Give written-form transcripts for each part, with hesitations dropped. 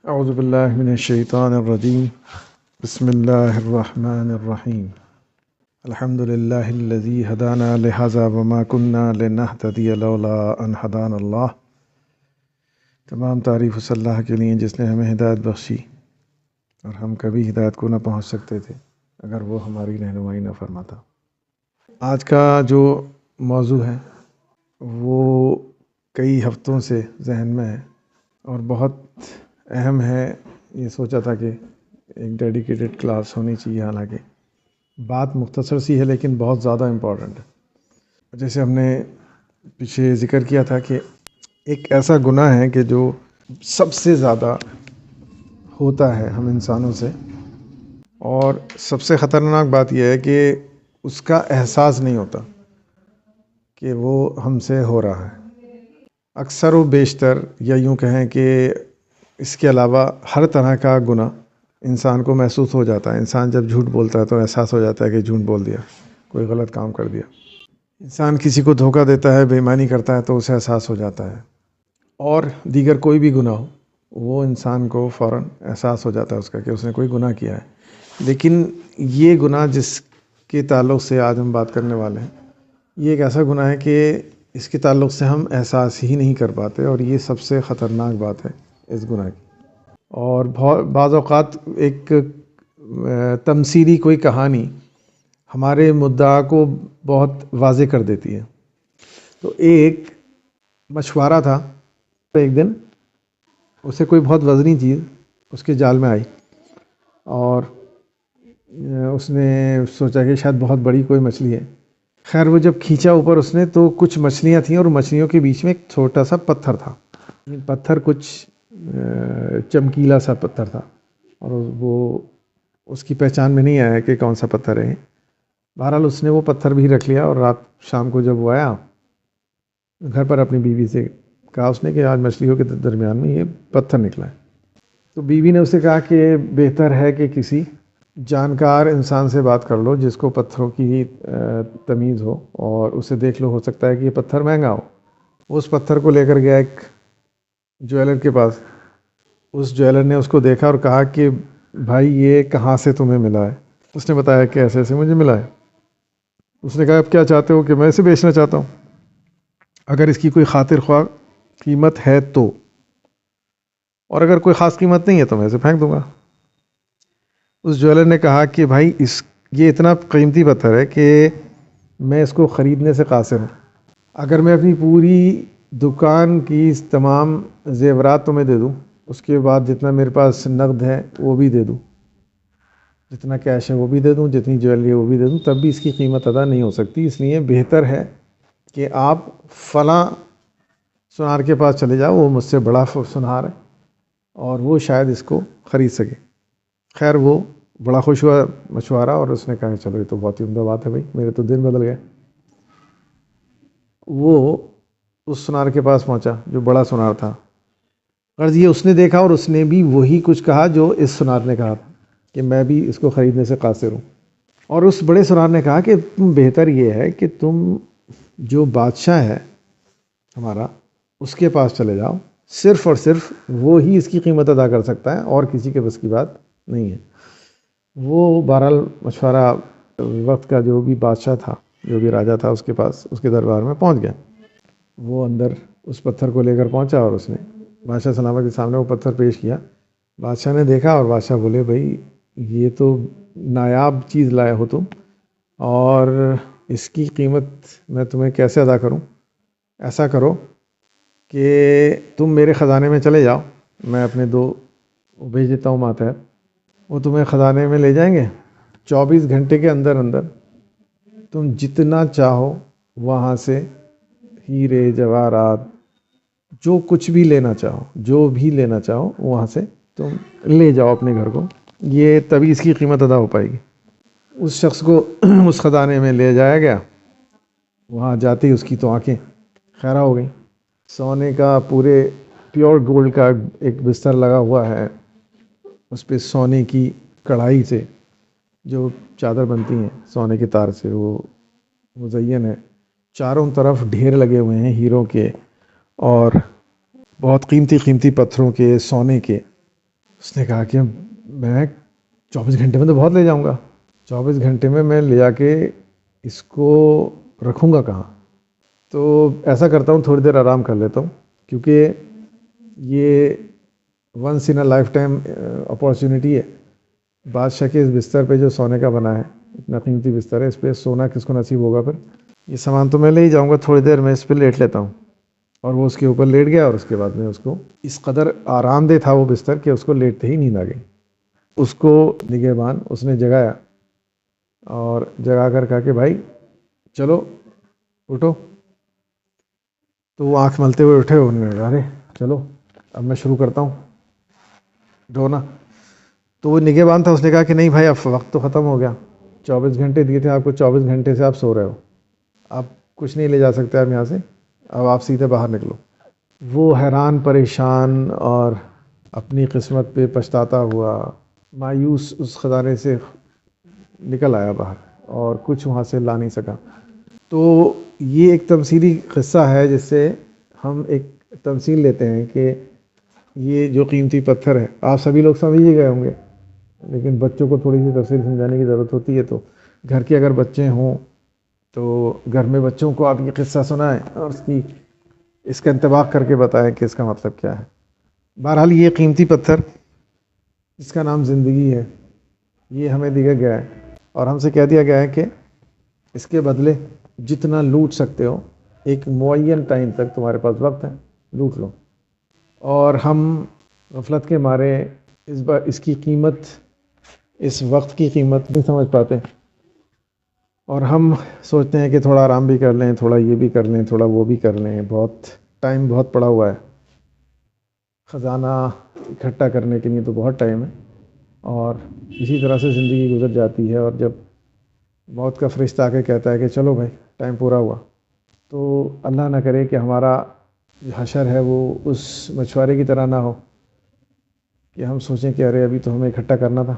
اعوذ باللہ من الشیطان الرجیم بسم اللہ الرحمن الرحیم الحمد للہ الذی ہدانا لہذا وما کننا لنہتدی لولا ان ہدانا اللہ۔ تمام تعریف اس اللہ کے لیے جس نے ہمیں ہدایت بخشی اور ہم کبھی ہدایت کو نہ پہنچ سکتے تھے اگر وہ ہماری رہنمائی نہ فرماتا۔ آج کا جو موضوع ہے وہ کئی ہفتوں سے ذہن میں ہے اور بہت اہم ہے۔ یہ سوچا تھا کہ ایک ڈیڈیکیٹڈ کلاس ہونی چاہیے، حالانکہ بات مختصر سی ہے لیکن بہت زیادہ امپورٹنٹ ہے۔ جیسے ہم نے پیچھے ذکر کیا تھا کہ ایک ایسا گناہ ہے کہ جو سب سے زیادہ ہوتا ہے ہم انسانوں سے، اور سب سے خطرناک بات یہ ہے کہ اس کا احساس نہیں ہوتا کہ وہ ہم سے ہو رہا ہے۔ اکثر و بیشتر، یا یوں کہیں کہ اس کے علاوہ ہر طرح کا گناہ انسان کو محسوس ہو جاتا ہے۔ انسان جب جھوٹ بولتا ہے تو احساس ہو جاتا ہے کہ جھوٹ بول دیا، کوئی غلط کام کر دیا۔ انسان کسی کو دھوکہ دیتا ہے، بے ایمانی کرتا ہے تو اسے احساس ہو جاتا ہے، اور دیگر کوئی بھی گناہ ہو وہ انسان کو فوراً احساس ہو جاتا ہے اس کا کہ اس نے کوئی گناہ کیا ہے۔ لیکن یہ گناہ جس کے تعلق سے آج ہم بات کرنے والے ہیں، یہ ایک ایسا گناہ ہے کہ اس کے تعلق سے ہم احساس ہی نہیں کر پاتے، اور یہ سب سے خطرناک بات ہے اس گناہ کی۔ اور بعض اوقات ایک تمثیلی کوئی کہانی ہمارے مدعا کو بہت واضح کر دیتی ہے۔ تو ایک مچھوارا تھا، ایک دن اسے کوئی بہت وزنی چیز اس کے جال میں آئی، اور اس نے سوچا کہ شاید بہت بڑی کوئی مچھلی ہے۔ خیر وہ جب کھینچا اوپر اس نے تو کچھ مچھلیاں تھیں، اور مچھلیوں کے بیچ میں ایک چھوٹا سا پتھر تھا۔ پتھر کچھ چمکیلا سا پتھر تھا، اور وہ اس کی پہچان میں نہیں آیا کہ کون سا پتھر ہے۔ بہرحال اس نے وہ پتھر بھی رکھ لیا، اور رات شام کو جب وہ آیا گھر پر اپنی بیوی سے کہا اس نے کہ آج مچھلیوں کے درمیان میں یہ پتھر نکلا ہے۔ تو بیوی نے اسے کہا کہ بہتر ہے کہ کسی جانکار انسان سے بات کر لو جس کو پتھروں کی تمیز ہو، اور اسے دیکھ لو، ہو سکتا ہے کہ یہ پتھر مہنگا ہو۔ اس پتھر کو لے کر گیا ایک جویلر کے پاس۔ اس جویلر نے اس کو دیکھا اور کہا کہ بھائی یہ کہاں سے تمہیں ملا ہے؟ اس نے بتایا کہ ایسے ایسے مجھے ملا ہے۔ اس نے کہا اب کیا چاہتے ہو؟ کہ میں اسے بیچنا چاہتا ہوں، اگر اس کی کوئی خاطر خواہ قیمت ہے تو، اور اگر کوئی خاص قیمت نہیں ہے تو میں اسے پھینک دوں گا۔ اس جویلر نے کہا کہ بھائی یہ اتنا قیمتی پتھر ہے کہ میں اس کو خریدنے سے قاصر ہوں۔ اگر میں اپنی پوری دکان کی تمام زیورات تمہیں دے دوں، اس کے بعد جتنا میرے پاس نقد ہے وہ بھی دے دوں، جتنا کیش ہے وہ بھی دے دوں، جتنی جویلری ہے وہ بھی دے دوں، تب بھی اس کی قیمت ادا نہیں ہو سکتی۔ اس لیے بہتر ہے کہ آپ فلاں سنار کے پاس چلے جاؤ، وہ مجھ سے بڑا سنار ہے اور وہ شاید اس کو خرید سکے۔ خیر وہ بڑا خوش ہوا مچھوارا، اور اس نے کہا چلو یہ تو بہت ہی عمدہ بات ہے بھائی، میرے تو دن بدل گئے۔ وہ اس سنار کے پاس پہنچا جو بڑا سنار تھا۔ غرض یہ اس نے دیکھا اور اس نے بھی وہی کچھ کہا جو اس سنار نے کہا تھا کہ میں بھی اس کو خریدنے سے قاصر ہوں۔ اور اس بڑے سنار نے کہا کہ تم بہتر یہ ہے کہ تم جو بادشاہ ہے ہمارا اس کے پاس چلے جاؤ، صرف اور صرف وہ ہی اس کی قیمت ادا کر سکتا ہے، اور کسی کے بس کی بات نہیں ہے۔ وہ بہرحال مچھوارا وقت کا جو بھی بادشاہ تھا، جو بھی راجا تھا، اس کے پاس اس کے دربار میں پہنچ گیا۔ وہ اندر اس پتھر کو لے کر پہنچا اور اس نے بادشاہ سلامت کے سامنے وہ پتھر پیش کیا۔ بادشاہ نے دیکھا اور بادشاہ بولے بھائی یہ تو نایاب چیز لائے ہو تم، اور اس کی قیمت میں تمہیں کیسے ادا کروں؟ ایسا کرو کہ تم میرے خزانے میں چلے جاؤ، میں اپنے دو بھیج دیتا ہوں ماتحت، وہ تمہیں خزانے میں لے جائیں گے۔ 24 گھنٹے کے اندر اندر تم جتنا چاہو وہاں سے ہیرے جواہرات، جو کچھ بھی لینا چاہو، جو بھی لینا چاہو وہاں سے تم لے جاؤ اپنے گھر کو، یہ تبھی اس کی قیمت ادا ہو پائے گی۔ اس شخص کو اس خزانے میں لے جایا گیا۔ وہاں جاتے ہی اس کی تو آنکھیں خیرہ ہو گئیں۔ سونے کا پورے پیور گولڈ کا ایک بستر لگا ہوا ہے، اس پہ سونے کی کڑھائی سے جو چادر بنتی ہیں سونے کے تار سے وہ مزین ہے۔ چاروں طرف ڈھیر لگے ہوئے ہیں ہیروں کے اور بہت قیمتی قیمتی پتھروں کے، سونے کے، اس نے کہا کہ میں 24 گھنٹے میں تو بہت لے جاؤں گا، 24 گھنٹے میں میں لے جا کے اس کو رکھوں گا کہاں؟ تو ایسا کرتا ہوں تھوڑی دیر آرام کر لیتا ہوں، کیونکہ یہ once in a life time opportunity ہے۔ بادشاہ کے اس بستر پہ جو سونے کا بنا ہے، اتنا قیمتی بستر ہے، اس پہ سونا کس کو نصیب ہوگا پھر؟ یہ سامان تو میں لے ہی جاؤں گا، تھوڑی دیر میں اس پہ لیٹ لیتا ہوں۔ اور وہ اس کے اوپر لیٹ گیا، اور اس کے بعد میں اس کو اس قدر آرام دہ تھا وہ بستر کہ اس کو لیٹتے ہی نیند آ گئی۔ اس کو نگہبان اس نے جگایا اور جگا کر کہا کہ بھائی چلو اٹھو۔ تو وہ آنکھ ملتے ہوئے اٹھے، انہوں نے کہا ارے چلو اب میں شروع کرتا ہوں ڈھونا۔ تو وہ نگہبان تھا، اس نے کہا کہ نہیں بھائی، اب وقت تو ختم ہو گیا، 24 گھنٹے دیے تھے آپ کو، 24 گھنٹے سے آپ سو رہے ہو، آپ کچھ نہیں لے جا سکتے آپ یہاں سے، اب آپ سیدھے باہر نکلو۔ وہ حیران پریشان اور اپنی قسمت پہ پچھتاتا ہوا مایوس اس خزانے سے نکل آیا باہر، اور کچھ وہاں سے لا نہیں سکا۔ تو یہ ایک تمثیلی قصہ ہے جس سے ہم ایک تمثیل لیتے ہیں کہ یہ جو قیمتی پتھر ہے، آپ سبھی لوگ سمجھ ہی گئے ہوں گے، لیکن بچوں کو تھوڑی سی تفصیل سمجھانے کی ضرورت ہوتی ہے۔ تو گھر کے اگر بچے ہوں تو گھر میں بچوں کو آپ یہ قصہ سنائیں اور اس کا انطباق کر کے بتائیں کہ اس کا مطلب کیا ہے۔ بہرحال یہ قیمتی پتھر جس کا نام زندگی ہے، یہ ہمیں دیا گیا ہے، اور ہم سے کہہ دیا گیا ہے کہ اس کے بدلے جتنا لوٹ سکتے ہو، ایک معین ٹائم تک تمہارے پاس وقت ہے، لوٹ لو۔ اور ہم غفلت کے مارے اس کی قیمت، اس وقت کی قیمت نہیں سمجھ پاتے، اور ہم سوچتے ہیں کہ تھوڑا آرام بھی کر لیں، تھوڑا یہ بھی کر لیں، تھوڑا وہ بھی کر لیں، ٹائم بہت پڑا ہوا ہے، خزانہ اکٹھا کرنے کے لیے تو بہت ٹائم ہے۔ اور اسی طرح سے زندگی گزر جاتی ہے، اور جب موت کا فرشتہ آ کے کہتا ہے کہ چلو بھائی ٹائم پورا ہوا، تو اللہ نہ کرے کہ ہمارا جو حشر ہے وہ اس مچھوارے کی طرح نہ ہو کہ ہم سوچیں کہ ارے ابھی تو ہمیں اکٹھا کرنا تھا،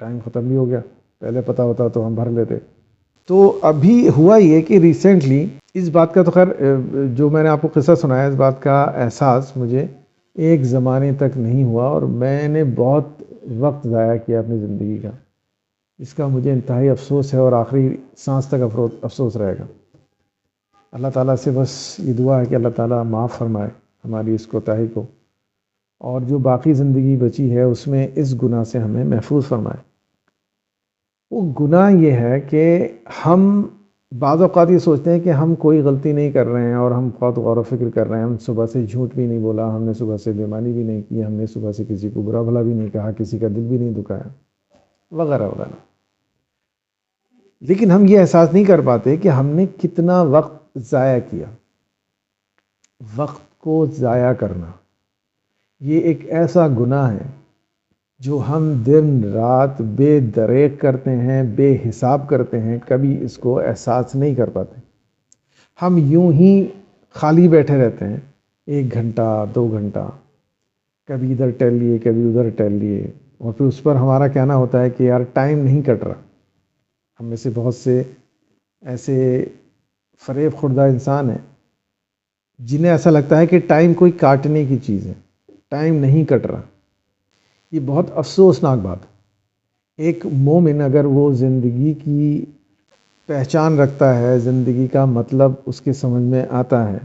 ٹائم ختم بھی ہو گیا، پہلے پتہ ہوتا تو ہم بھر لیتے۔ تو ابھی ہوا یہ کہ ریسنٹلی اس بات کا تو خیر جو میں نے آپ کو قصہ سنایا، اس بات کا احساس مجھے ایک زمانے تک نہیں ہوا، اور میں نے بہت وقت ضائع کیا اپنی زندگی کا، اس کا مجھے انتہائی افسوس ہے، اور آخری سانس تک افسوس رہے گا۔ اللہ تعالیٰ سے بس یہ دعا ہے کہ اللہ تعالیٰ معاف فرمائے ہماری اس کوتاہی کو، اور جو باقی زندگی بچی ہے اس میں اس گناہ سے ہمیں محفوظ فرمائے۔ وہ گناہ یہ ہے کہ ہم بعض اوقات یہ سوچتے ہیں کہ ہم کوئی غلطی نہیں کر رہے ہیں، اور ہم بہت غور و فکر کر رہے ہیں، ہم صبح سے جھوٹ بھی نہیں بولا، ہم نے صبح سے بے ایمانی بھی نہیں کی، ہم نے صبح سے کسی کو برا بھلا بھی نہیں کہا، کسی کا دل بھی نہیں دکھایا، وغیرہ وغیرہ۔ لیکن ہم یہ احساس نہیں کر پاتے کہ ہم نے کتنا وقت ضائع کیا۔ وقت کو ضائع کرنا یہ ایک ایسا گناہ ہے جو ہم دن رات بے دریغ کرتے ہیں، بے حساب کرتے ہیں، کبھی اس کو احساس نہیں کر پاتے۔ ہم یوں ہی خالی بیٹھے رہتے ہیں، 1 گھنٹہ 2 گھنٹہ، کبھی ادھر ٹہل لیے کبھی ادھر ٹہل لیے، اور پھر اس پر ہمارا کہنا ہوتا ہے کہ یار ٹائم نہیں کٹ رہا۔ ہم میں سے بہت سے ایسے فریب خوردہ انسان ہیں جنہیں ایسا لگتا ہے کہ ٹائم کوئی کاٹنے کی چیز ہے، ٹائم نہیں کٹ رہا۔ یہ بہت افسوسناک بات ہے۔ ایک مومن اگر وہ زندگی کی پہچان رکھتا ہے، زندگی کا مطلب اس کے سمجھ میں آتا ہے،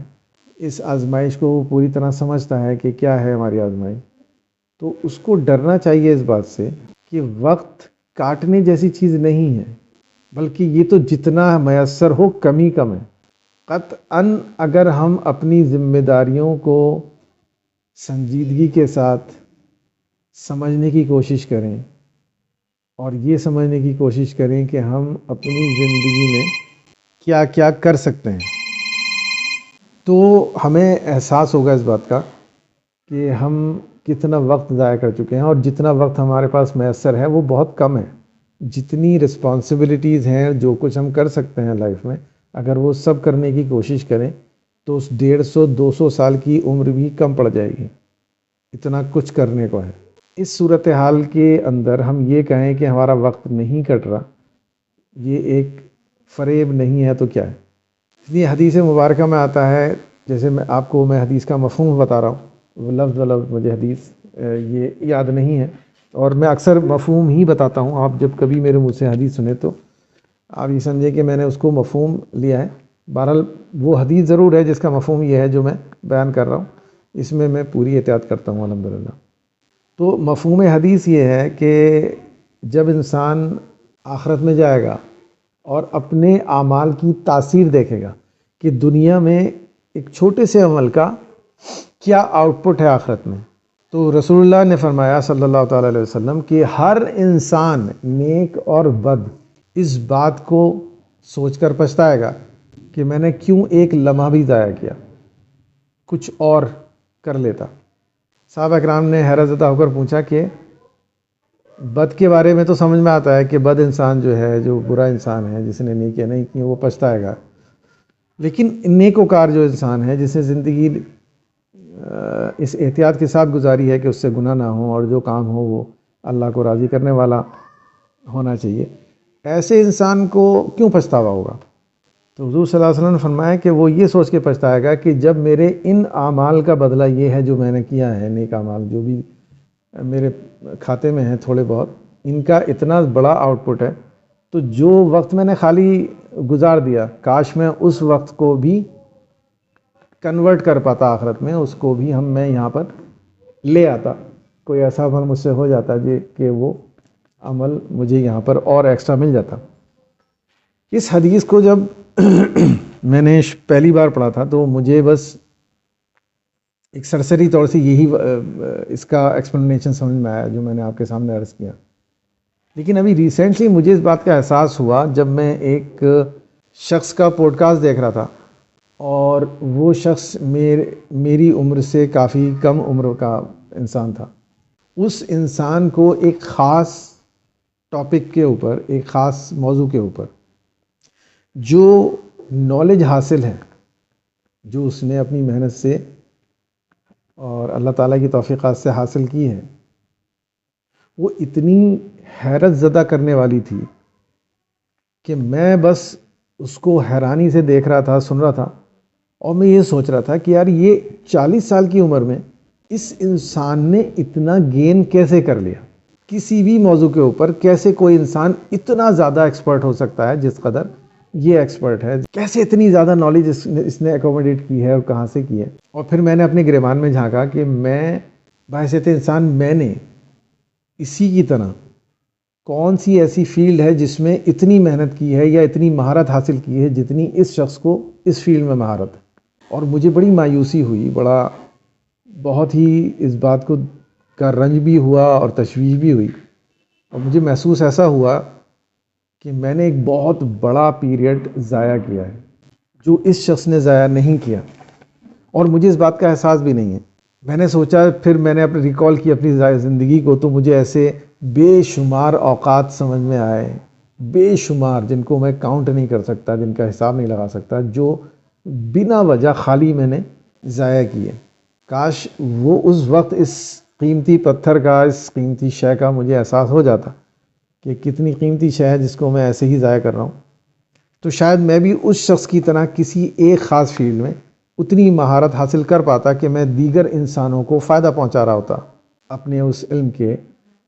اس آزمائش کو وہ پوری طرح سمجھتا ہے کہ کیا ہے ہماری آزمائش، تو اس کو ڈرنا چاہیے اس بات سے کہ وقت کاٹنے جیسی چیز نہیں ہے، بلکہ یہ تو جتنا میسر ہو کم ہی کم ہے۔ قطعاً اگر ہم اپنی ذمہ داریوں کو سنجیدگی کے ساتھ سمجھنے کی کوشش کریں، اور یہ سمجھنے کی کوشش کریں کہ ہم اپنی زندگی میں کیا کیا کر سکتے ہیں، تو ہمیں احساس ہوگا اس بات کا کہ ہم کتنا وقت ضائع کر چکے ہیں، اور جتنا وقت ہمارے پاس میسر ہے وہ بہت کم ہے۔ جتنی رسپانسبلٹیز ہیں، جو کچھ ہم کر سکتے ہیں لائف میں، اگر وہ سب کرنے کی کوشش کریں تو اس 150-200 سال کی عمر بھی کم پڑ جائے گی، اتنا کچھ کرنے کو ہے۔ اس صورتحال کے اندر ہم یہ کہیں کہ ہمارا وقت نہیں کٹ رہا، یہ ایک فریب نہیں ہے تو کیا ہے؟ اس لیے حدیث مبارکہ میں آتا ہے، جیسے میں آپ کو حدیث کا مفہوم بتا رہا ہوں وہ لفظ و لفظ مجھے حدیث یہ یاد نہیں ہے، اور میں اکثر مفہوم ہی بتاتا ہوں. آپ جب کبھی میرے منہ سے حدیث سنیں تو آپ یہ سمجھیں کہ میں نے اس کو مفہوم لیا ہے. بہرحال وہ حدیث ضرور ہے جس کا مفہوم یہ ہے جو میں بیان کر رہا ہوں، اس میں پوری احتیاط کرتا ہوں الحمدللہ. تو مفہوم حدیث یہ ہے کہ جب انسان آخرت میں جائے گا اور اپنے اعمال کی تاثیر دیکھے گا کہ دنیا میں ایک چھوٹے سے عمل کا کیا آؤٹ پٹ ہے آخرت میں، تو رسول اللہ نے فرمایا صلی اللہ تعالیٰ علیہ وسلم کہ ہر انسان نیک اور بد اس بات کو سوچ کر پچھتائے گا کہ میں نے کیوں ایک لمحہ بھی ضائع کیا، کچھ اور کر لیتا. صحابہ کرام نے حیرت زدہ ہو کر پوچھا کہ بد کے بارے میں تو سمجھ میں آتا ہے کہ بد انسان جو ہے، جو برا انسان ہے، جس نے نیکیاں نہیں کی وہ پچھتائے گا، لیکن نیکوکار جو انسان ہے جس نے زندگی اس احتیاط کے ساتھ گزاری ہے کہ اس سے گناہ نہ ہو اور جو کام ہو وہ اللہ کو راضی کرنے والا ہونا چاہیے، ایسے انسان کو کیوں پچھتاوا ہوگا؟ تو حضور صلی اللہ علیہ وسلم نے فرمایا کہ وہ یہ سوچ کے پچھتائے گا کہ جب میرے ان اعمال کا بدلہ یہ ہے جو میں نے کیا ہے، نیک اعمال جو بھی میرے کھاتے میں ہیں تھوڑے بہت، ان کا اتنا بڑا آؤٹ پٹ ہے، تو جو وقت میں نے خالی گزار دیا کاش میں اس وقت کو بھی کنورٹ کر پاتا آخرت میں، اس کو بھی میں یہاں پر لے آتا، کوئی ایسا عمل مجھ سے ہو جاتا کہ وہ عمل مجھے یہاں پر اور ایکسٹرا مل جاتا. اس حدیث کو جب میں نے پہلی بار پڑھا تھا تو مجھے بس ایک سرسری طور سے یہی اس کا ایکسپلینیشن سمجھ میں آیا جو میں نے آپ کے سامنے عرض کیا. لیکن ابھی ریسنٹلی مجھے اس بات کا احساس ہوا جب میں ایک شخص کا پوڈ کاسٹ دیکھ رہا تھا، اور وہ شخص میری عمر سے کافی کم عمر کا انسان تھا. اس انسان کو ایک خاص ٹاپک کے اوپر، ایک خاص موضوع کے اوپر جو نالج حاصل ہے، جو اس نے اپنی محنت سے اور اللہ تعالیٰ کی توفیقات سے حاصل کی ہے، وہ اتنی حیرت زدہ کرنے والی تھی کہ میں بس اس کو حیرانی سے دیکھ رہا تھا، سن رہا تھا، اور میں یہ سوچ رہا تھا کہ یار یہ 40 سال کی عمر میں اس انسان نے اتنا گین کیسے کر لیا؟ کسی بھی موضوع کے اوپر کیسے کوئی انسان اتنا زیادہ ایکسپرٹ ہو سکتا ہے جس قدر یہ ایکسپرٹ ہے؟ کیسے اتنی زیادہ نالج اس نے اکوموڈیٹ کی ہے اور کہاں سے کی ہے؟ اور پھر میں نے اپنے گریبان میں جھانکا کہ میں بحیثیت انسان میں نے اسی کی طرح کون سی ایسی فیلڈ ہے جس میں اتنی محنت کی ہے یا اتنی مہارت حاصل کی ہے جتنی اس شخص کو اس فیلڈ میں مہارت ہے. اور مجھے بڑی مایوسی ہوئی، بہت ہی اس بات کو کا رنج بھی ہوا اور تشویش بھی ہوئی، اور مجھے محسوس ایسا ہوا کہ میں نے ایک بہت بڑا پیریڈ ضائع کیا ہے جو اس شخص نے ضائع نہیں کیا، اور مجھے اس بات کا احساس بھی نہیں ہے. میں نے سوچا، پھر میں نے اپنے ریکال کی اپنی زندگی کو، تو مجھے ایسے بے شمار اوقات سمجھ میں آئے، بے شمار، جن کو میں کاؤنٹ نہیں کر سکتا، جن کا حساب نہیں لگا سکتا، جو بنا وجہ خالی میں نے ضائع کیے. کاش وہ اس وقت اس قیمتی پتھر کا، اس قیمتی شے کا مجھے احساس ہو جاتا کہ کتنی قیمتی شے ہے جس کو میں ایسے ہی ضائع کر رہا ہوں، تو شاید میں بھی اس شخص کی طرح کسی ایک خاص فیلڈ میں اتنی مہارت حاصل کر پاتا کہ میں دیگر انسانوں کو فائدہ پہنچا رہا ہوتا اپنے اس علم کے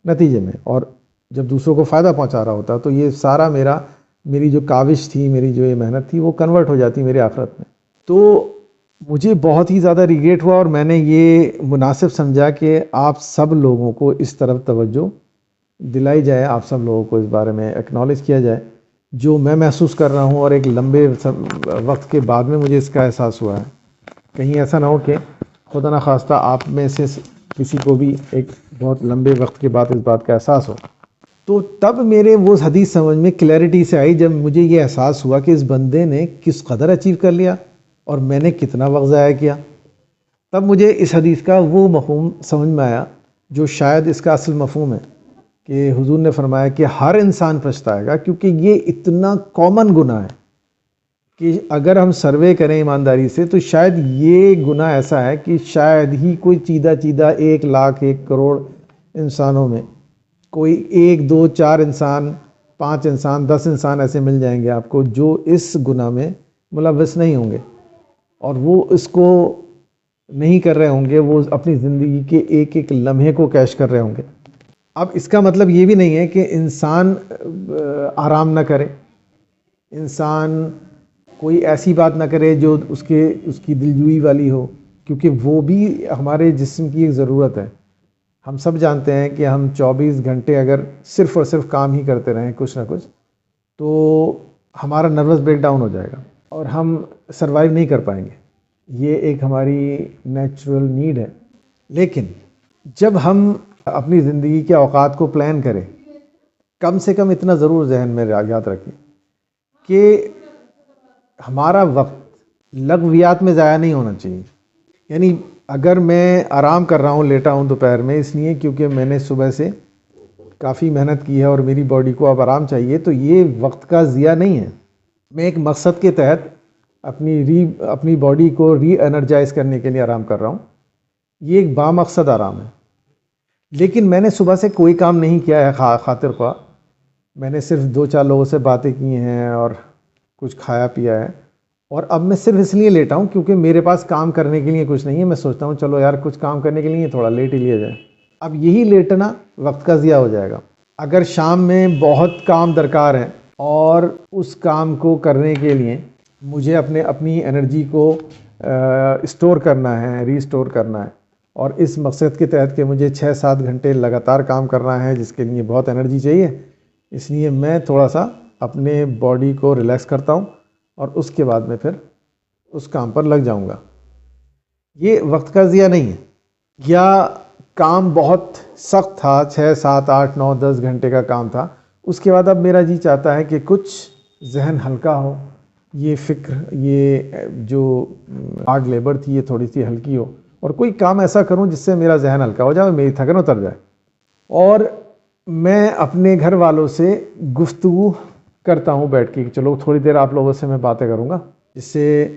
نتیجے میں. اور جب دوسروں کو فائدہ پہنچا رہا ہوتا تو یہ سارا میری جو کاوش تھی، میری جو یہ محنت تھی، وہ کنورٹ ہو جاتی میرے آخرت میں. تو مجھے بہت ہی زیادہ ریگریٹ ہوا، اور میں نے یہ مناسب سمجھا کہ آپ سب لوگوں کو اس طرف توجہ دلائی جائے، آپ سب لوگوں کو اس بارے میں ایکنالج کیا جائے جو میں محسوس کر رہا ہوں، اور ایک لمبے وقت کے بعد میں مجھے اس کا احساس ہوا ہے. کہیں ایسا نہ ہو کہ خدا نخواستہ آپ میں سے کسی کو بھی ایک بہت لمبے وقت کے بعد اس بات کا احساس ہو. تو تب میرے وہ حدیث سمجھ میں کلیئرٹی سے آئی جب مجھے یہ احساس ہوا کہ اس بندے نے کس قدر اچیو کر لیا اور میں نے کتنا وقت ضائع کیا. تب مجھے اس حدیث کا وہ مفہوم سمجھ میں آیا جو شاید اس کا اصل مفہوم ہے، کہ حضور نے فرمایا کہ ہر انسان پچھتائے گا، کیونکہ یہ اتنا کامن گناہ ہے کہ اگر ہم سروے کریں ایمانداری سے تو شاید یہ گناہ ایسا ہے کہ شاید ہی کوئی چیدہ 1,00,000 1 کروڑ انسانوں میں کوئی 1 2 4 انسان، 5 انسان، 10 انسان ایسے مل جائیں گے آپ کو جو اس گناہ میں ملوث نہیں ہوں گے، اور وہ اس کو نہیں کر رہے ہوں گے، وہ اپنی زندگی کے ایک ایک لمحے کو کیش کر رہے ہوں گے۔ اب اس کا مطلب یہ بھی نہیں ہے کہ انسان آرام نہ کرے، انسان کوئی ایسی بات نہ کرے جو اس کی دلجوئی والی ہو، کیونکہ وہ بھی ہمارے جسم کی ایک ضرورت ہے۔ ہم سب جانتے ہیں کہ ہم 24 گھنٹے اگر صرف اور صرف کام ہی کرتے رہیں کچھ نہ کچھ، تو ہمارا نروس بریک ڈاؤن ہو جائے گا اور ہم سروائیو نہیں کر پائیں گے۔ یہ ایک ہماری نیچرل نیڈ ہے۔ لیکن جب ہم اپنی زندگی کے اوقات کو پلان کریں، کم سے کم اتنا ضرور ذہن میں یاد رکھیں کہ ہمارا وقت لغویات میں ضائع نہیں ہونا چاہیے۔ یعنی اگر میں آرام کر رہا ہوں، لیٹا ہوں دوپہر میں، اس لیے کیونکہ میں نے صبح سے کافی محنت کی ہے اور میری باڈی کو اب آرام چاہیے، تو یہ وقت کا ضیاع نہیں ہے۔ میں ایک مقصد کے تحت اپنی باڈی کو ری انرجائز کرنے کے لیے آرام کر رہا ہوں۔ یہ ایک بامقصد آرام ہے۔ لیکن میں نے صبح سے کوئی کام نہیں کیا ہے خاطر خواہ، میں نے صرف 2-4 لوگوں سے باتیں کی ہیں اور کچھ کھایا پیا ہے، اور اب میں صرف اس لیے لیٹا ہوں کیونکہ میرے پاس کام کرنے کے لیے کچھ نہیں ہے۔ میں سوچتا ہوں چلو یار کچھ کام کرنے کے لیے تھوڑا لیٹ ہی لیا جائے۔ اب یہی لیٹنا وقت کا ضیاع ہو جائے گا۔ اگر شام میں بہت کام درکار ہے اور اس کام کو کرنے کے لیے مجھے اپنی انرجی کو اسٹور کرنا ہے، ری اسٹور کرنا ہے، اور اس مقصد کے تحت کہ مجھے 6-7 گھنٹے لگاتار کام کرنا ہے جس کے لیے بہت انرجی چاہیے، اس لیے میں تھوڑا سا اپنے باڈی کو ریلیکس کرتا ہوں اور اس کے بعد میں پھر اس کام پر لگ جاؤں گا۔ یہ وقت کا ضیاع نہیں ہے۔ یا کام بہت سخت تھا، 6-7-8-9-10 گھنٹے کا کام تھا، اس کے بعد اب میرا جی چاہتا ہے کہ کچھ ذہن ہلکا ہو، یہ فکر، یہ جو ہارڈ لیبر تھی یہ تھوڑی سی ہلکی ہو، اور کوئی کام ایسا کروں جس سے میرا ذہن ہلکا ہو جائے، میری تھکن اتر جائے۔ اور میں اپنے گھر والوں سے گفتگو کرتا ہوں بیٹھ کے کہ چلو تھوڑی دیر آپ لوگوں سے میں باتیں کروں گا، جس سے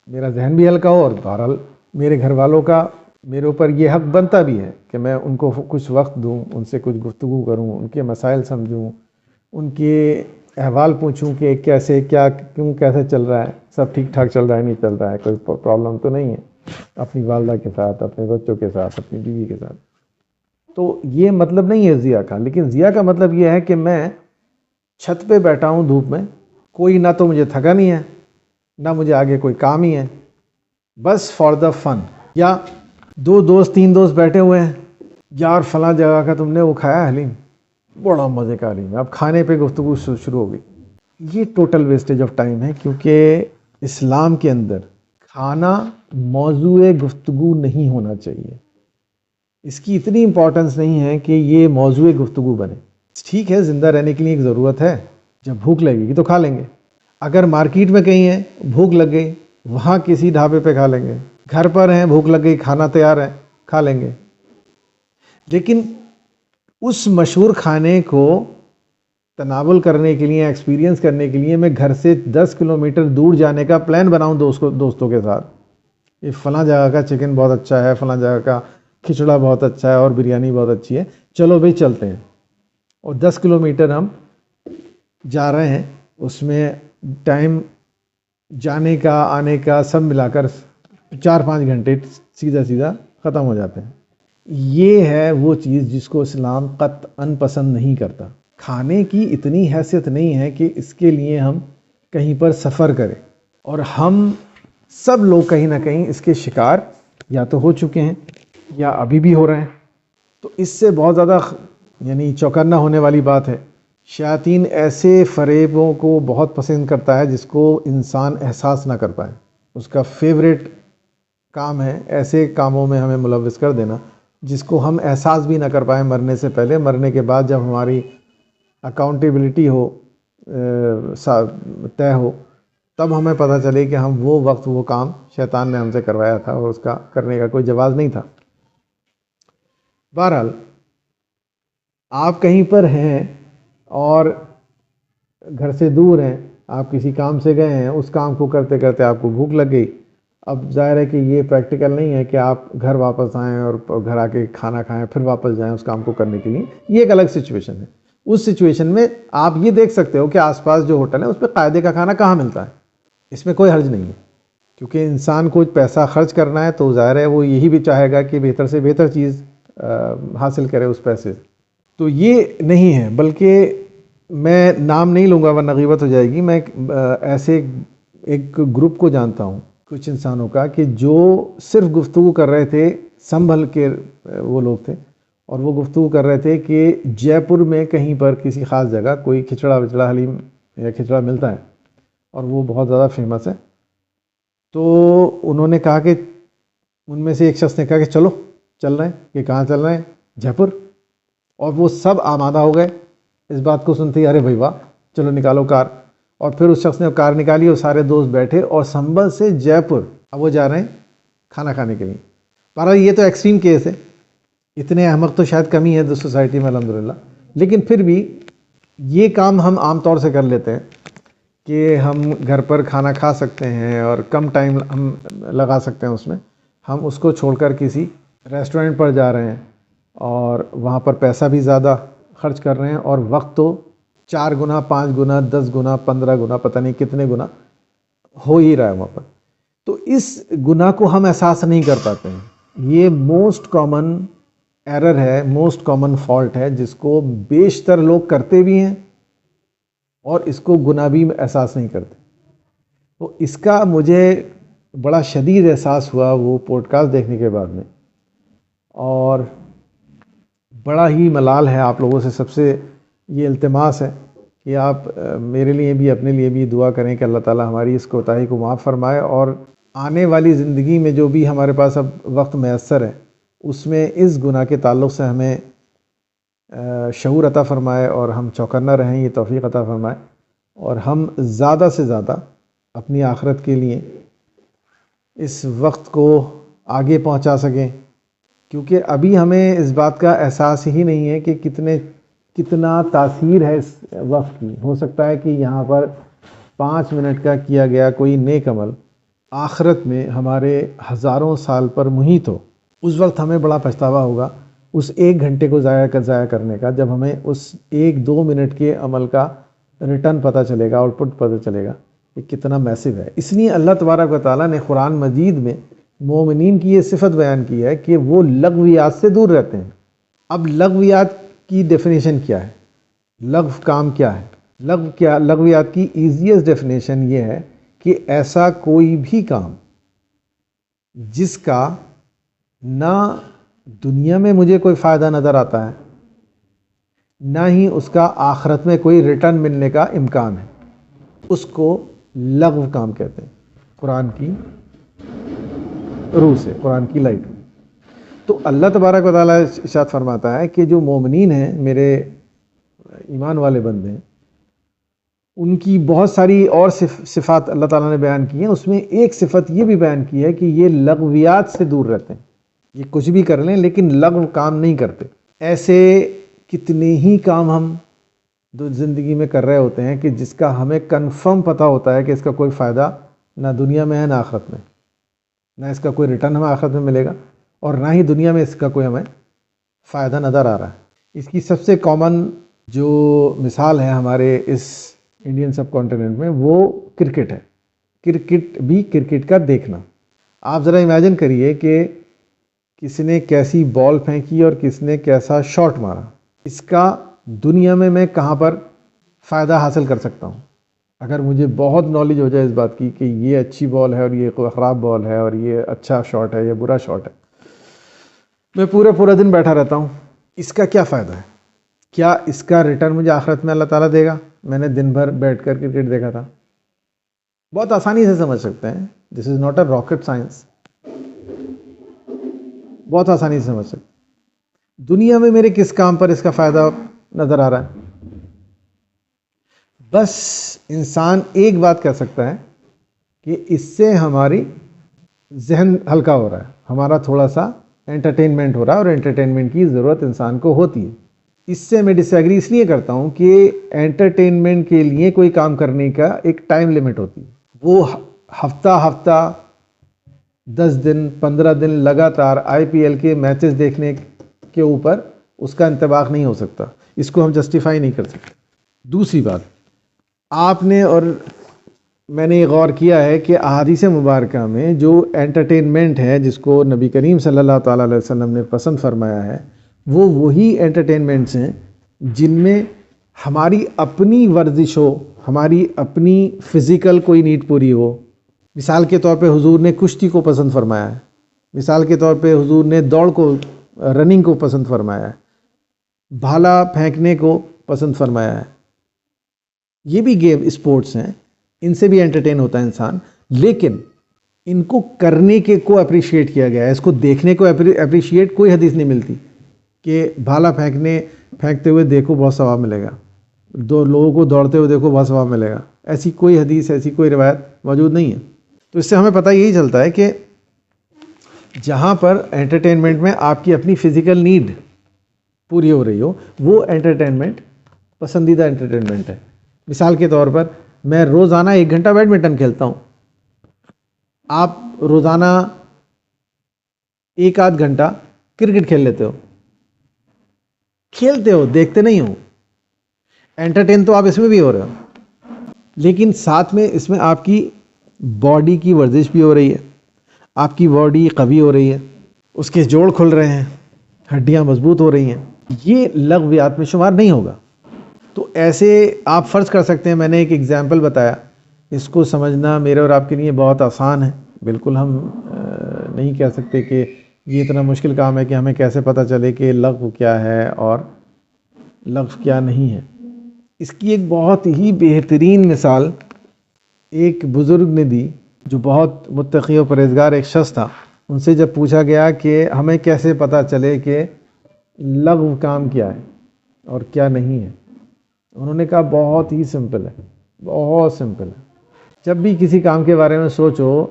میرا ذہن بھی ہلکا ہو، اور بہرحال میرے گھر والوں کا میرے اوپر یہ حق بنتا بھی ہے کہ میں ان کو کچھ وقت دوں، ان سے کچھ گفتگو کروں، ان کے مسائل سمجھوں، ان کے احوال پوچھوں کہ کیسے کیسے چل رہا ہے، سب ٹھیک ٹھاک چل رہا ہے، نہیں چل رہا ہے، کوئی پرابلم تو نہیں ہے اپنی والدہ کے ساتھ، اپنے بچوں کے ساتھ، اپنی بیوی کے ساتھ۔ تو یہ مطلب نہیں ہے ضیاء کا، لیکن ضیاء کا مطلب یہ ہے کہ میں چھت پہ بیٹھا ہوں دھوپ میں، کوئی نہ تو مجھے تھکا نہیں ہے، نہ مجھے آگے کوئی کام ہی ہے، بس فار دا فن۔ یا 3 دوست بیٹھے ہوئے ہیں، یار فلاں جگہ کا تم نے وہ کھایا حلیم، بڑا مزے کا حلیم ہے، اب کھانے پہ گفتگو شروع ہو گئی۔ یہ ٹوٹل ویسٹیج آف ٹائم ہے، کیونکہ اسلام کے اندر کھانا موضوع گفتگو نہیں ہونا چاہیے۔ اس کی اتنی امپورٹنس نہیں ہے کہ یہ موضوع گفتگو بنے۔ ٹھیک ہے، زندہ رہنے کے لیے ایک ضرورت ہے، جب بھوک لگے گی تو کھا لیں گے، اگر مارکیٹ میں کہیں ہیں بھوک لگ گئی، وہاں کسی ڈھابے پہ کھا لیں گے، گھر پر ہیں بھوک لگ گئی، کھانا تیار ہے، کھا لیں گے۔ لیکن اس مشہور کھانے کو تناول کرنے کے لیے، ایکسپیرینس کرنے کے لیے میں گھر سے 10 کلومیٹر دور جانے کا پلان بناؤں دوستوں کے ساتھ، یہ فلاں جگہ کا چکن بہت اچھا ہے، فلاں جگہ کا کھچڑا بہت اچھا ہے اور بریانی بہت اچھی ہے، چلو بھائی چلتے ہیں، اور 10 کلومیٹر ہم جا رہے ہیں، اس میں ٹائم جانے کا آنے کا سب ملا کر 4-5 گھنٹے سیدھا ختم ہو جاتے ہیں۔ یہ ہے وہ چیز جس کو اسلام قطعاً پسند نہیں کرتا۔ کھانے کی اتنی حیثیت نہیں ہے کہ اس کے لیے ہم کہیں پر سفر کریں، اور ہم سب لوگ کہیں نہ کہیں اس کے شکار یا تو ہو چکے ہیں یا ابھی بھی ہو رہے ہیں۔ تو اس سے بہت زیادہ چوکنا ہونے والی بات ہے۔ شیاطین ایسے فریبوں کو بہت پسند کرتا ہے جس کو انسان احساس نہ کر پائے۔ اس کا فیوریٹ کام ہے ایسے کاموں میں ہمیں ملوث کر دینا جس کو ہم احساس بھی نہ کر پائیں مرنے سے پہلے۔ مرنے کے بعد جب ہماری اکاؤنٹیبلٹی ہو، طے ہو، تب ہمیں پتہ چلے کہ ہم وہ وقت وہ کام شیطان نے ہم سے کروایا تھا اور اس کا کرنے کا کوئی جواز نہیں تھا۔ بہرحال آپ کہیں پر ہیں اور گھر سے دور ہیں، آپ کسی کام سے گئے ہیں، اس کام کو کرتے کرتے آپ کو بھوک لگ گئی۔ اب ظاہر ہے کہ یہ پریکٹیکل نہیں ہے کہ آپ گھر واپس آئیں اور گھر آ کے کھانا کھائیں پھر واپس جائیں اس کام کو کرنے کے لیے، یہ ایک الگ سچویشن ہے۔ اس سچویشن میں آپ یہ دیکھ سکتے ہو کہ آس پاس جو ہوٹل ہے اس پہ قاعدے کا کھانا کہاں ملتا ہے، اس میں کوئی حرج نہیں ہے۔ کیونکہ انسان کو پیسہ خرچ کرنا ہے تو ظاہر ہے وہ یہی بھی چاہے گا کہ بہتر سے بہتر چیز حاصل کرے اس پیسے سے. تو یہ نہیں ہے، بلکہ میں نام نہیں لوں گا ورنہ غیبت ہو جائے گی. میں ایسے ایک گروپ کو جانتا ہوں کچھ انسانوں کا کہ جو صرف گفتگو کر رہے تھے، سنبھل کے وہ لوگ تھے، اور وہ گفتگو کر رہے تھے کہ جے پور میں کہیں پر کسی خاص جگہ کوئی کھچڑا وچڑا حلیم یا کھچڑا ملتا ہے اور وہ بہت زیادہ فیمس ہے. تو انہوں نے کہا کہ ان میں سے ایک شخص نے کہا کہ چلو چل رہے ہیں. کہ کہاں چل رہے ہیں؟ جے پور. اور وہ سب آمادہ ہو گئے اس بات کو سنتے ہی. ارے بھائی واہ، چلو نکالو کار. اور پھر اس شخص نے کار نکالی اور سارے دوست بیٹھے اور سنبھل سے جے پور اب وہ جا رہے ہیں کھانا کھانے کے لیے. پر یہ تو ایکسٹریم کیس ہے، اتنے احمق تو شاید کم ہی ہے سوسائٹی میں الحمدللہ. لیکن پھر بھی یہ کام ہم عام طور سے کر لیتے ہیں کہ ہم گھر پر کھانا کھا سکتے ہیں اور کم ٹائم ہم لگا سکتے ہیں اس میں. ہم اس کو چھوڑ کر کسی ریسٹورنٹ پر جا رہے ہیں اور وہاں پر پیسہ بھی زیادہ خرچ کر رہے ہیں اور وقت تو 4 گنا 5 گنا 10 گنا 15 گنا پتہ نہیں کتنے گنا ہو ہی رہا ہے وہاں پر. تو اس گناہ کو ہم احساس نہیں کر پاتے ہیں. یہ موسٹ کامن ایرر ہے، موسٹ کامن فالٹ ہے جس کو بیشتر لوگ کرتے بھی ہیں اور اس کو گناہ بھی احساس نہیں کرتے. تو اس کا مجھے بڑا شدید احساس ہوا وہ پوڈ کاسٹ دیکھنے کے بعد میں، اور بڑا ہی ملال ہے آپ لوگوں سے. سب سے یہ التماس ہے کہ آپ میرے لیے بھی اپنے لیے بھی دعا کریں کہ اللہ تعالی ہماری اس کوتاہی کو معاف فرمائے، اور آنے والی زندگی میں جو بھی ہمارے پاس اب وقت میسر ہے اس میں اس گناہ کے تعلق سے ہمیں شعور عطا فرمائے اور ہم چوکنا رہیں. یہ توفیق عطا فرمائے اور ہم زیادہ سے زیادہ اپنی آخرت کے لیے اس وقت کو آگے پہنچا سکیں. کیونکہ ابھی ہمیں اس بات کا احساس ہی نہیں ہے کہ کتنا تاثیر ہے اس وقت کی. ہو سکتا ہے کہ یہاں پر 5 منٹ کا کیا گیا کوئی نیک عمل آخرت میں ہمارے ہزاروں سال پر محیط ہو. اس وقت ہمیں بڑا پچھتاوا ہوگا اس 1 گھنٹے کو ضائع کرنے کا، جب ہمیں اس 1-2 منٹ کے عمل کا ریٹرن پتہ چلے گا، آؤٹ پٹ پتہ چلے گا کہ کتنا میسو ہے. اس لیے اللہ تبارک و تعالیٰ نے قرآن مجید میں مومنین کی یہ صفت بیان کی ہے کہ وہ لغویات سے دور رہتے ہیں. اب لغویات کی ڈیفینیشن کیا ہے؟ لغو کام کیا ہے؟ لغویات کی ایزیسٹ ڈیفینیشن یہ ہے کہ ایسا کوئی بھی کام جس کا نہ دنیا میں مجھے کوئی فائدہ نظر آتا ہے، نہ ہی اس کا آخرت میں کوئی ریٹرن ملنے کا امکان ہے، اس کو لغو کام کہتے ہیں قرآن کی روح سے، قرآن کی لائٹ میں. تو اللہ تبارک و تعالیٰ ارشاد فرماتا ہے کہ جو مومنین ہیں، میرے ایمان والے بندے ہیں، ان کی بہت ساری اور صفات اللہ تعالیٰ نے بیان کی ہیں. اس میں ایک صفت یہ بھی بیان کی ہے کہ یہ لغویات سے دور رہتے ہیں. یہ کچھ بھی کر لیں لیکن لغو کام نہیں کرتے. ایسے کتنے ہی کام ہم زندگی میں کر رہے ہوتے ہیں کہ جس کا ہمیں کنفرم پتہ ہوتا ہے کہ اس کا کوئی فائدہ نہ دنیا میں ہے نہ آخرت میں، نہ اس کا کوئی ریٹرن ہمیں آخرت میں ملے گا اور نہ ہی دنیا میں اس کا کوئی ہمیں فائدہ نظر آ رہا ہے. اس کی سب سے کامن جو مثال ہے ہمارے اس انڈین سب کانٹیننٹ میں وہ کرکٹ ہے. کرکٹ کا دیکھنا. آپ ذرا امیجن کریے کہ کس نے کیسی بال پھینکی اور کس نے کیسا شاٹ مارا. اس کا دنیا میں کہاں پر فائدہ حاصل کر سکتا ہوں؟ اگر مجھے بہت نالج ہو جائے اس بات کی کہ یہ اچھی بال ہے اور یہ خراب بال ہے اور یہ اچھا شاٹ ہے یا برا شاٹ ہے، میں پورا دن بیٹھا رہتا ہوں. اس کا کیا فائدہ ہے؟ کیا اس کا ریٹرن مجھے آخرت میں اللہ تعالیٰ دے گا؟ میں نے دن بھر بیٹھ کر کرکٹ دیکھا تھا. بہت آسانی سے سمجھ سکتے ہیں. This is not a rocket science. بہت آسانی سے سمجھ سکتے. دنیا میں میرے کس کام پر اس کا فائدہ نظر آ رہا ہے؟ بس انسان ایک بات کہہ سکتا ہے کہ اس سے ہماری ذہن ہلکا ہو رہا ہے، ہمارا تھوڑا سا انٹرٹینمنٹ ہو رہا ہے، اور انٹرٹینمنٹ کی ضرورت انسان کو ہوتی ہے. اس سے میں ڈس ایگری اس لیے کرتا ہوں کہ انٹرٹینمنٹ کے لیے کوئی کام کرنے کا ایک ٹائم لمٹ ہوتی ہے. وہ ہفتہ 10 دن 15 دن لگاتار IPL کے میچز دیکھنے کے اوپر اس کا انطباق نہیں ہو سکتا. اس کو ہم جسٹیفائی نہیں کر سکتے. دوسری بات، آپ نے اور میں نے یہ غور کیا ہے کہ احادیث مبارکہ میں جو انٹرٹینمنٹ ہے جس کو نبی کریم صلی اللہ تعالیٰ علیہ وسلم نے پسند فرمایا ہے، وہ وہی انٹرٹینمنٹس ہیں جن میں ہماری اپنی ورزش ہو، ہماری اپنی فزیکل کوئی نیڈ پوری ہو۔ مثال کے طور پہ حضور نے کشتی کو پسند فرمایا ہے، مثال کے طور پہ حضور نے دوڑ کو، رننگ کو پسند فرمایا ہے، بھالا پھینکنے کو پسند فرمایا ہے۔ یہ بھی گیم اسپورٹس ہیں، ان سے بھی انٹرٹین ہوتا ہے انسان، لیکن ان کو کرنے کے کو اپریشیٹ کیا گیا ہے، اس کو دیکھنے کو اپریشیٹ کوئی حدیث نہیں ملتی کہ بھالا پھینکتے ہوئے دیکھو بہت ثواب ملے گا، دو لوگوں کو دوڑتے ہوئے دیکھو بہت ثواب ملے گا۔ ایسی کوئی حدیث، ایسی کوئی روایت موجود نہیں ہے۔ تو اس سے ہمیں پتہ یہی چلتا ہے کہ جہاں پر انٹرٹینمنٹ میں آپ کی اپنی فزیکل نیڈ پوری ہو رہی ہو، وہ انٹرٹینمنٹ پسندیدہ انٹرٹینمنٹ ہے۔ مثال کے طور پر میں روزانہ 1 گھنٹہ بیڈمنٹن کھیلتا ہوں، آپ روزانہ 1 آدھ گھنٹہ کرکٹ کھیل لیتے ہو، کھیلتے ہو، دیکھتے نہیں ہو، انٹرٹین تو آپ اس میں بھی ہو رہے ہو، لیکن ساتھ میں اس میں آپ کی باڈی کی ورزش بھی ہو رہی ہے، آپ کی باڈی قوی ہو رہی ہے، اس کے جوڑ کھل رہے ہیں، ہڈیاں مضبوط ہو رہی ہیں۔ یہ لغویات میں شمار نہیں ہوگا۔ تو ایسے آپ فرض کر سکتے ہیں، میں نے ایک ایگزامپل بتایا، اس کو سمجھنا میرے اور آپ کے لیے بہت آسان ہے، بالکل ہم نہیں کہہ سکتے کہ یہ اتنا مشکل کام ہے کہ ہمیں کیسے پتہ چلے کہ لغو کیا ہے اور لغو کیا نہیں ہے۔ اس کی ایک بہت ہی بہترین مثال ایک بزرگ نے دی جو بہت متقی و پرہیزگار ایک شخص تھا۔ ان سے جب پوچھا گیا کہ ہمیں کیسے پتہ چلے کہ لغو کام کیا ہے اور کیا نہیں ہے، انہوں نے کہا بہت ہی سمپل ہے، بہت سمپل ہے۔ جب بھی کسی کام کے بارے میں سوچو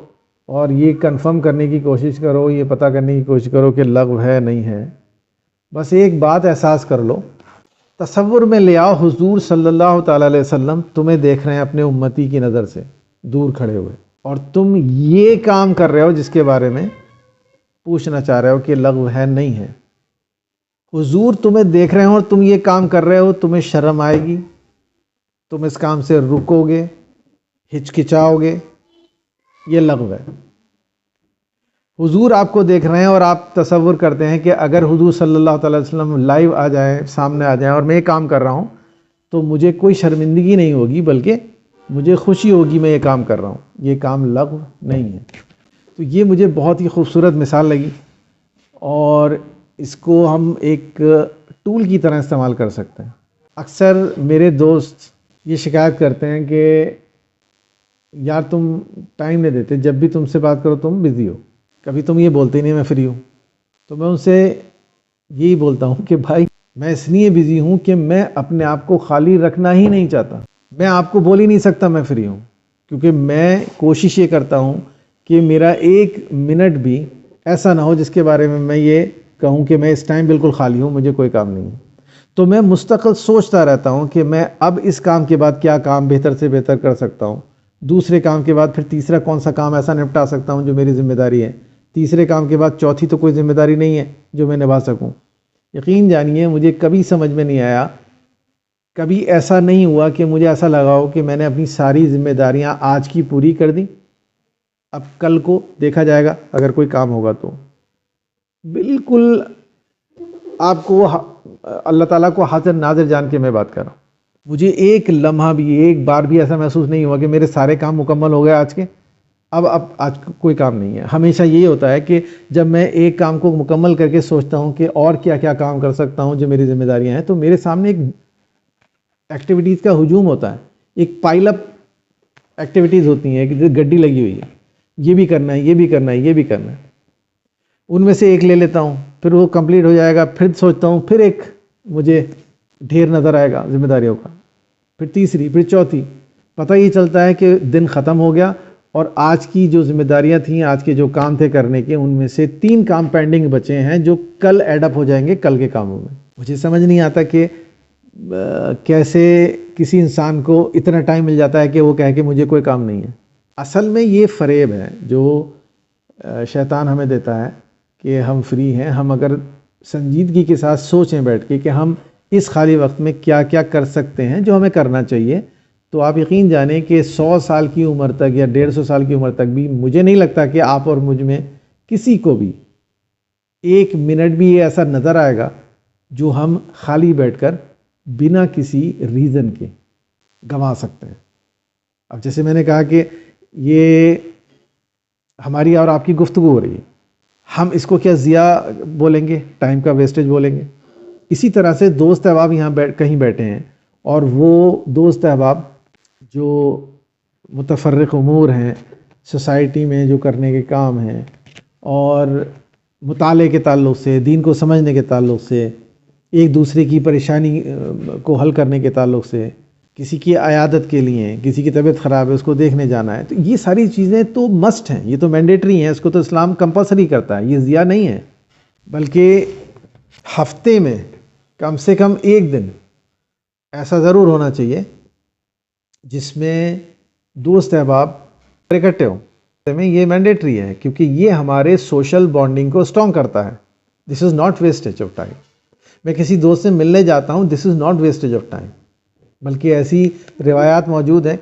اور یہ کنفرم کرنے کی کوشش کرو، یہ پتہ کرنے کی کوشش کرو کہ لغو ہے نہیں ہے، بس ایک بات احساس کر لو، تصور میں لے آؤ حضور صلی اللہ تعالیٰ علیہ وسلم تمہیں دیکھ رہے ہیں اپنے امتی کی نظر سے دور کھڑے ہوئے، اور تم یہ کام کر رہے ہو جس کے بارے میں پوچھنا چاہ رہے ہو کہ لغو ہے نہیں ہے۔ حضور تمہیں دیکھ رہے ہو اور تم یہ کام کر رہے ہو، تمہیں شرم آئے گی، تم اس کام سے رکو گے، ہچکچاؤ گے، یہ لغو ہے۔ حضور آپ کو دیکھ رہے ہیں اور آپ تصور کرتے ہیں کہ اگر حضور صلی اللہ تعالیٰ علیہ وسلم لائیو آ جائیں، سامنے آ جائیں اور میں یہ کام کر رہا ہوں تو مجھے کوئی شرمندگی نہیں ہوگی، بلکہ مجھے خوشی ہوگی میں یہ کام کر رہا ہوں، یہ کام لغو نہیں ہے۔ تو یہ مجھے بہت ہی خوبصورت مثال لگی، اور اس کو ہم ایک ٹول کی طرح استعمال کر سکتے ہیں۔ اکثر میرے دوست یہ شکایت کرتے ہیں کہ یار تم ٹائم نہیں دیتے، جب بھی تم سے بات کرو تم بزی ہو، کبھی تم یہ بولتے نہیں میں فری ہوں۔ تو میں ان سے یہی بولتا ہوں کہ بھائی میں اس لیے بزی ہوں کہ میں اپنے آپ کو خالی رکھنا ہی نہیں چاہتا، میں آپ کو بول ہی نہیں سکتا میں فری ہوں، کیونکہ میں کوشش یہ کرتا ہوں کہ میرا 1 منٹ بھی ایسا نہ ہو جس کے بارے میں یہ کہوں کہ میں اس ٹائم بالکل خالی ہوں، مجھے کوئی کام نہیں ہے۔ تو میں مستقل سوچتا رہتا ہوں کہ میں اب اس کام کے بعد کیا کام بہتر سے بہتر کر سکتا ہوں، دوسرے کام کے بعد پھر تیسرا کون سا کام ایسا نپٹا سکتا ہوں جو میری ذمہ داری ہے، تیسرے کام کے بعد چوتھی تو کوئی ذمہ داری نہیں ہے جو میں نبھا سکوں۔ یقین جانیے مجھے کبھی سمجھ میں نہیں آیا، کبھی ایسا نہیں ہوا کہ مجھے ایسا لگا ہو کہ میں نے اپنی ساری ذمہ داریاں آج کی پوری کر دیں، اب کل کو دیکھا جائے گا اگر کوئی کام ہوگا تو۔ بالکل آپ کو اللہ تعالیٰ کو حاضر ناظر جان کے میں بات کر رہا ہوں۔ مجھے ایک لمحہ بھی، ایک بار بھی ایسا محسوس نہیں ہوا کہ میرے سارے کام مکمل ہو گئے آج کے، اب آج کوئی کام نہیں ہے۔ ہمیشہ یہی ہوتا ہے کہ جب میں ایک کام کو مکمل کر کے سوچتا ہوں کہ اور کیا کیا کام کر سکتا ہوں جو میری ذمہ داریاں ہیں، تو میرے سامنے ایک ایکٹیویٹیز کا ہجوم ہوتا ہے، ایک پائل اپ ایکٹیویٹیز ہوتی ہیں، ایک گڈی لگی ہوئی ہے، یہ بھی کرنا ہے، یہ بھی کرنا ہے، یہ بھی کرنا ہے، ان میں سے ایک لے لیتا ہوں، پھر وہ کمپلیٹ ہو جائے گا، پھر سوچتا ہوں، پھر ایک مجھے ڈھیر نظر آئے گا ذمہ داریوں کا، پھر تیسری، پھر چوتھی، پتہ یہ چلتا ہے کہ دن ختم ہو گیا اور آج کی جو ذمہ داریاں تھیں، آج کے جو کام تھے کرنے کے، ان میں سے 3 کام پینڈنگ بچے ہیں جو کل ایڈ اپ ہو جائیں گے کل کے کاموں میں۔ مجھے سمجھ نہیں آتا کہ کیسے کسی انسان کو اتنا ٹائم مل جاتا ہے کہ وہ کہے کہ مجھے کوئی کام نہیں ہے۔ اصل میں یہ فریب ہے جو شیطان ہمیں دیتا ہے کہ ہم فری ہیں۔ ہم اگر سنجیدگی کے ساتھ سوچیں بیٹھ کے کہ ہم اس خالی وقت میں کیا کیا کر سکتے ہیں جو ہمیں کرنا چاہیے، تو آپ یقین جانیں کہ 100 سال کی عمر تک یا 150 سال کی عمر تک بھی مجھے نہیں لگتا کہ آپ اور مجھ میں کسی کو بھی 1 منٹ بھی یہ ایسا نظر آئے گا جو ہم خالی بیٹھ کر بنا کسی ریزن کے گنوا سکتے ہیں۔ اب جیسے میں نے کہا کہ یہ ہماری اور آپ کی گفتگو ہو رہی ہے، ہم اس کو کیا ضیاع بولیں گے، ٹائم کا ویسٹیج بولیں گے؟ اسی طرح سے دوست احباب یہاں کہیں بیٹھے ہیں، اور وہ دوست احباب جو متفرق امور ہیں سوسائٹی میں، جو کرنے کے کام ہیں، اور مطالعے کے تعلق سے، دین کو سمجھنے کے تعلق سے، ایک دوسرے کی پریشانی کو حل کرنے کے تعلق سے، کسی کی عیادت کے لیے، کسی کی طبیعت خراب ہے اس کو دیکھنے جانا ہے، تو یہ ساری چیزیں تو مسٹ ہیں، یہ تو مینڈیٹری ہیں، اس کو تو اسلام کمپلسری کرتا ہے، یہ ضیاع نہیں ہے، بلکہ ہفتے میں کم سے کم 1 دن ایسا ضرور ہونا چاہیے جس میں دوست احباب اکٹھے ہوں۔ میں یہ مینڈیٹری ہے کیونکہ یہ ہمارے سوشل بانڈنگ کو اسٹرانگ کرتا ہے۔ This is not wastage of time. میں کسی دوست سے ملنے جاتا ہوں، this is not wastage of time, بلکہ ایسی روایات موجود ہیں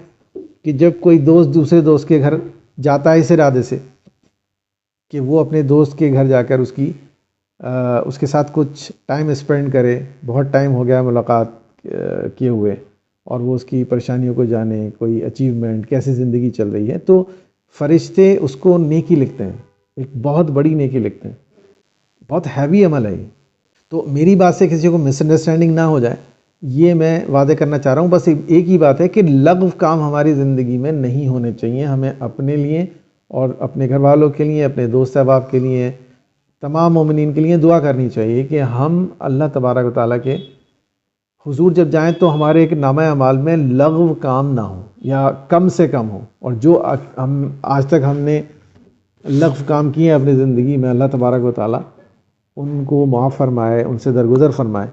کہ جب کوئی دوست دوسرے دوست کے گھر جاتا ہے اس ارادے سے کہ وہ اپنے دوست کے گھر جا کر اس کے ساتھ کچھ ٹائم اسپینڈ کرے، بہت ٹائم ہو گیا ملاقات کیے ہوئے، اور وہ اس کی پریشانیوں کو جانے، کوئی اچیومنٹ، کیسے زندگی چل رہی ہے، تو فرشتے اس کو نیکی لکھتے ہیں، ایک بہت بڑی نیکی لکھتے ہیں، بہت ہیوی عمل ہے یہ۔ تو میری بات سے کسی کو مس انڈرسٹینڈنگ نہ ہو جائے، یہ میں وعدے کرنا چاہ رہا ہوں۔ بس ایک ہی بات ہے کہ لغو کام ہماری زندگی میں نہیں ہونے چاہیے۔ ہمیں اپنے لیے اور اپنے گھر والوں کے لیے، اپنے دوست احباب کے لیے، تمام مومنین کے لیے دعا کرنی چاہیے کہ ہم اللہ تبارک و تعالیٰ کے حضور جب جائیں تو ہمارے ایک نامہ اعمال میں لغو کام نہ ہو یا کم سے کم ہو، اور جو ہم آج تک ہم نے لغو کام کیے ہیں اپنی زندگی میں، اللہ تبارک و تعالیٰ ان کو معاف فرمائے، ان سے درگزر فرمائے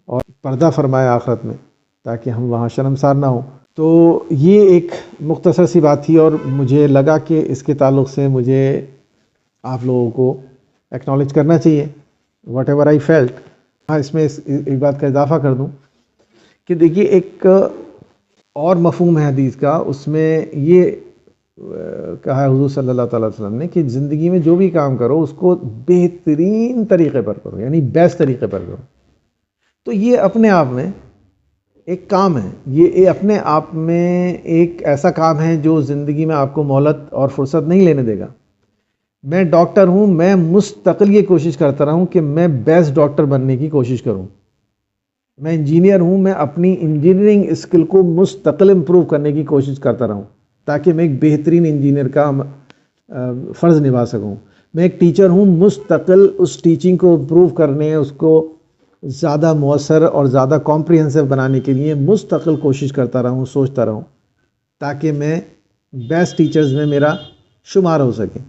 اور پردہ فرمائے آخرت میں، تاکہ ہم وہاں شرمسار نہ ہوں۔ تو یہ ایک مختصر سی بات تھی، اور مجھے لگا کہ اس کے تعلق سے مجھے آپ لوگوں کو ایکنالج کرنا چاہیے، واٹ ایور آئی فیلٹ۔ ہاں، اس میں ایک بات کا اضافہ کر دوں کہ دیکھیے ایک اور مفہوم ہے حدیث کا، اس میں یہ کہا ہے حضور صلی اللہ تعالیٰ علیہ وسلم نے کہ زندگی میں جو بھی کام کرو اس کو بہترین طریقے پر کرو، یعنی بیسٹ طریقے پر کرو۔ تو یہ اپنے آپ میں ایک کام ہے، یہ اپنے آپ میں ایک ایسا کام ہے جو زندگی میں آپ کو مہلت اور فرصت نہیں لینے دے گا۔ میں ڈاکٹر ہوں، میں مستقل یہ کوشش کرتا رہا ہوں کہ میں بیسٹ ڈاکٹر بننے کی کوشش کروں۔ میں انجینئر ہوں، میں اپنی انجینئرنگ اسکل کو مستقل امپروو کرنے کی کوشش کرتا رہا ہوں تاکہ میں ایک بہترین انجینئر کا فرض نبھا سکوں۔ میں ایک ٹیچر ہوں، مستقل اس ٹیچنگ کو امپروو کرنے، اس کو زیادہ مؤثر اور زیادہ کمپریہنسو بنانے کے لیے مستقل کوشش کرتا رہا ہوں، سوچتا رہا ہوں تاکہ میں بیسٹ ٹیچرز میں میرا شمار ہو سکے۔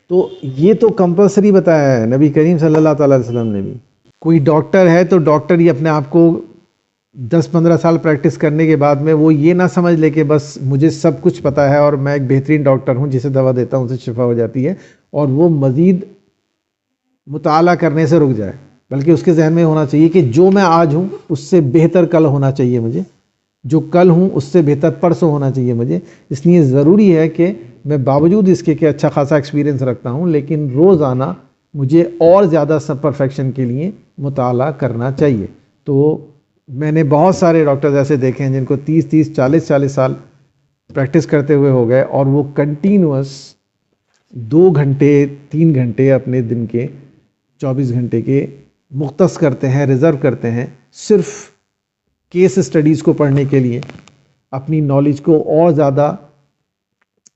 تو یہ تو کمپلسری بتایا ہے نبی کریم صلی اللہ تعالیٰ علیہ وسلم نے بھی۔ کوئی ڈاکٹر ہے تو ڈاکٹر ہی اپنے آپ کو 10-15 سال پریکٹس کرنے کے بعد میں وہ یہ نہ سمجھ لے کہ بس مجھے سب کچھ پتہ ہے اور میں ایک بہترین ڈاکٹر ہوں، جسے دوا دیتا ہوں اسے شفا ہو جاتی ہے، اور وہ مزید مطالعہ کرنے سے رک جائے، بلکہ اس کے ذہن میں ہونا چاہیے کہ جو میں آج ہوں اس سے بہتر کل ہونا چاہیے مجھے، جو کل ہوں اس سے بہتر پرسوں ہونا چاہیے مجھے۔ اس لیے ضروری ہے کہ میں باوجود اس کے کہ اچھا خاصا ایکسپیرینس رکھتا ہوں، لیکن روزانہ مجھے اور زیادہ سب پرفیکشن کے لیے مطالعہ کرنا چاہیے۔ تو میں نے بہت سارے ڈاکٹرز ایسے دیکھے ہیں جن کو 30 40 سال پریکٹس کرتے ہوئے ہو گئے، اور وہ کنٹینوس 2 گھنٹے 3 گھنٹے اپنے دن کے 24 گھنٹے کے مختص کرتے ہیں، ریزرو کرتے ہیں صرف کیس اسٹڈیز کو پڑھنے کے لیے، اپنی نالج کو اور زیادہ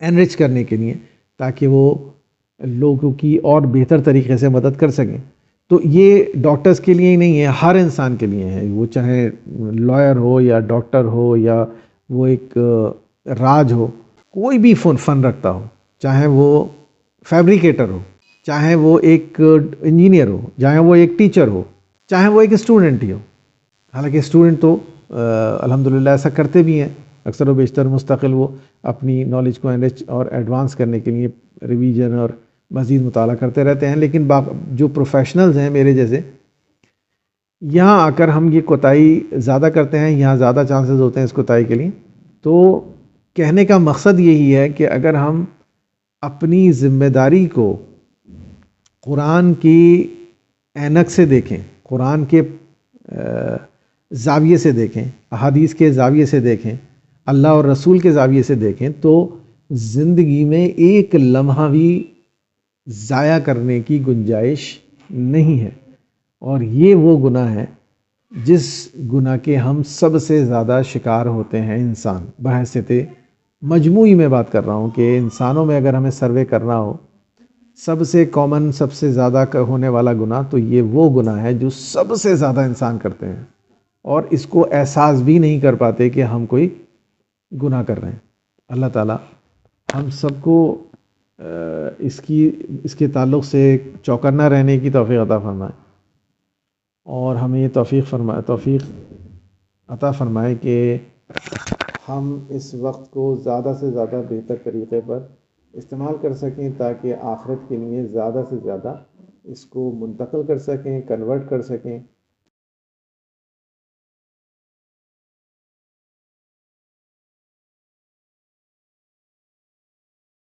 انرچ کرنے کے لیے، تاکہ وہ لوگوں کی اور بہتر طریقے سے مدد کر سکیں۔ تو یہ ڈاکٹرز کے لیے ہی نہیں ہے، ہر انسان کے لیے ہے، وہ چاہے لائر ہو یا ڈاکٹر ہو یا وہ ایک راج ہو، کوئی بھی فن رکھتا ہو، چاہے وہ فیبریکیٹر ہو، چاہے وہ ایک انجینئر ہو، چاہے وہ ایک ٹیچر ہو، چاہے وہ ایک اسٹوڈنٹ ہی ہو۔ حالانکہ اسٹوڈنٹ تو الحمدللہ ایسا کرتے بھی ہیں، اکثر و بیشتر مستقل وہ اپنی نالج کو انرچ اور ایڈوانس کرنے کے لیے ریویژن اور مزید مطالعہ کرتے رہتے ہیں، لیکن جو پروفیشنلز ہیں میرے جیسے، یہاں آ کر ہم یہ کوتاہی زیادہ کرتے ہیں، یہاں زیادہ چانسز ہوتے ہیں اس کوتاہی کے لیے. تو کہنے کا مقصد یہی ہے کہ اگر ہم اپنی ذمہ داری کو قرآن کی اینک سے دیکھیں، قرآن کے زاویے سے دیکھیں، احادیث کے زاویے سے دیکھیں، اللہ اور رسول کے زاویے سے دیکھیں، تو زندگی میں ایک لمحہ بھی ضائع کرنے کی گنجائش نہیں ہے. اور یہ وہ گناہ ہے جس گناہ کے ہم سب سے زیادہ شکار ہوتے ہیں انسان. بحیثیت مجموعی میں بات کر رہا ہوں کہ انسانوں میں اگر ہمیں سروے کرنا ہو، سب سے کامن، سب سے زیادہ ہونے والا گناہ تو یہ وہ گناہ ہے جو سب سے زیادہ انسان کرتے ہیں اور اس کو احساس بھی نہیں کر پاتے کہ ہم کوئی گناہ کر رہے ہیں. اللہ تعالیٰ ہم سب کو اس کے تعلق سے چوکنا رہنے کی توفیق عطا فرمائے، اور ہمیں یہ توفیق عطا فرمائے کہ ہم اس وقت کو زیادہ سے زیادہ بہتر طریقے پر استعمال کر سکیں، تاکہ آخرت کے لیے زیادہ سے زیادہ اس کو منتقل کر سکیں، کنورٹ کر سکیں.